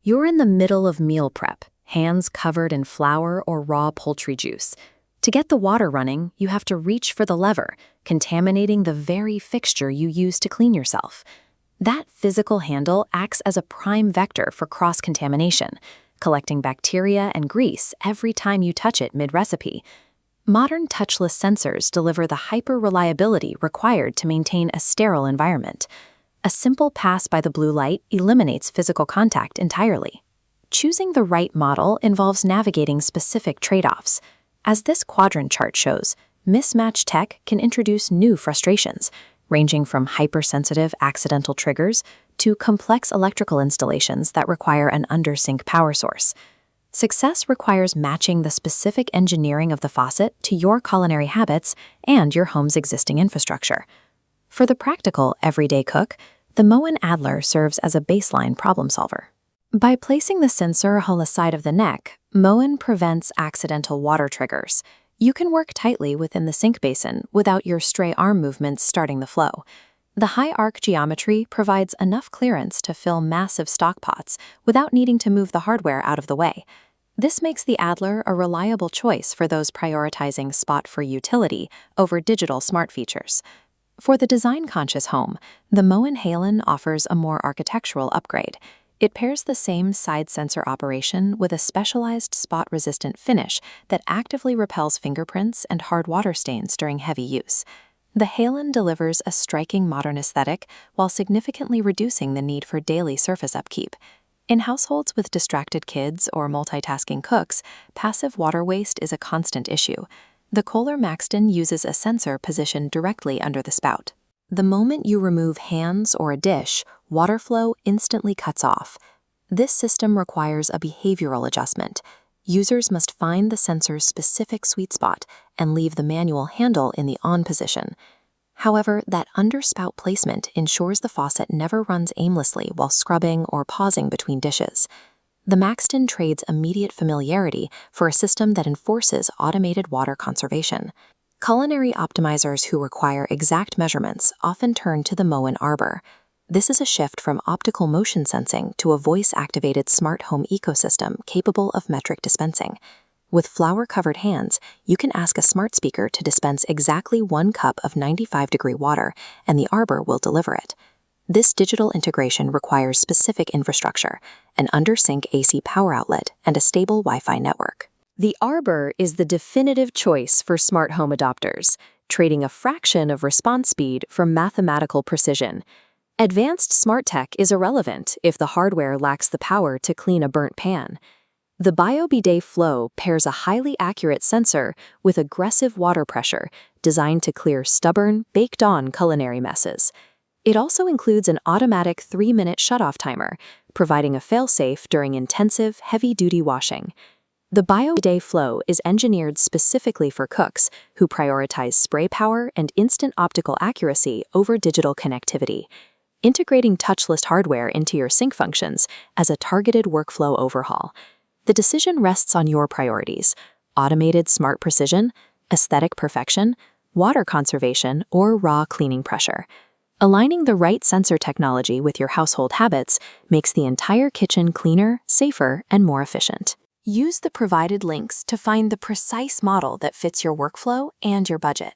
You're in the middle of meal prep, hands covered in flour or raw poultry juice. To get the water running, you have to reach for the lever, contaminating the very fixture you use to clean yourself. That physical handle acts as a prime vector for cross-contamination, collecting bacteria and grease every time you touch it mid-recipe. Modern touchless sensors deliver the hyper-reliability required to maintain a sterile environment. A simple pass by the blue light eliminates physical contact entirely. Choosing the right model involves navigating specific trade-offs. As this quadrant chart shows, mismatched tech can introduce new frustrations, ranging from hypersensitive accidental triggers to complex electrical installations that require an under-sink power source. Success requires matching the specific engineering of the faucet to your culinary habits and your home's existing infrastructure. For the practical, everyday cook, the Moen Adler serves as a baseline problem solver. By placing the sensor on the side of the neck, Moen prevents accidental water triggers. You can work tightly within the sink basin without your stray arm movements starting the flow. The high arc geometry provides enough clearance to fill massive stock pots without needing to move the hardware out of the way. This makes the Adler a reliable choice for those prioritizing spot-free utility over digital smart features. For the design-conscious home, the Moen Halen offers a more architectural upgrade. It pairs the same side sensor operation with a specialized spot-resistant finish that actively repels fingerprints and hard water stains during heavy use. The Halen delivers a striking modern aesthetic while significantly reducing the need for daily surface upkeep. In households with distracted kids or multitasking cooks, passive water waste is a constant issue. The Kohler Maxton uses a sensor positioned directly under the spout. The moment you remove hands or a dish, water flow instantly cuts off. This system requires a behavioral adjustment. Users must find the sensor's specific sweet spot and leave the manual handle in the on position. However, that underspout placement ensures the faucet never runs aimlessly while scrubbing or pausing between dishes. The Maxton trades immediate familiarity for a system that enforces automated water conservation. Culinary optimizers who require exact measurements often turn to the Moen Arbor. This is a shift from optical motion sensing to a voice-activated smart home ecosystem capable of metric dispensing. With flour-covered hands, you can ask a smart speaker to dispense exactly 1 cup of 95-degree water, and the Arbor will deliver it. This digital integration requires specific infrastructure, an under-sink AC power outlet, and a stable Wi-Fi network. The Arbor is the definitive choice for smart home adopters, trading a fraction of response speed for mathematical precision. Advanced smart tech is irrelevant if the hardware lacks the power to clean a burnt pan. The BioBidet Flow pairs a highly accurate sensor with aggressive water pressure designed to clear stubborn, baked-on culinary messes. It also includes an automatic 3-minute shutoff timer, providing a fail-safe during intensive, heavy-duty washing. The BioBidet Flow is engineered specifically for cooks who prioritize spray power and instant optical accuracy over digital connectivity, integrating touchless hardware into your sink functions as a targeted workflow overhaul. The decision rests on your priorities: automated smart precision, aesthetic perfection, water conservation, or raw cleaning pressure. Aligning the right sensor technology with your household habits makes the entire kitchen cleaner, safer, and more efficient. Use the provided links to find the precise model that fits your workflow and your budget.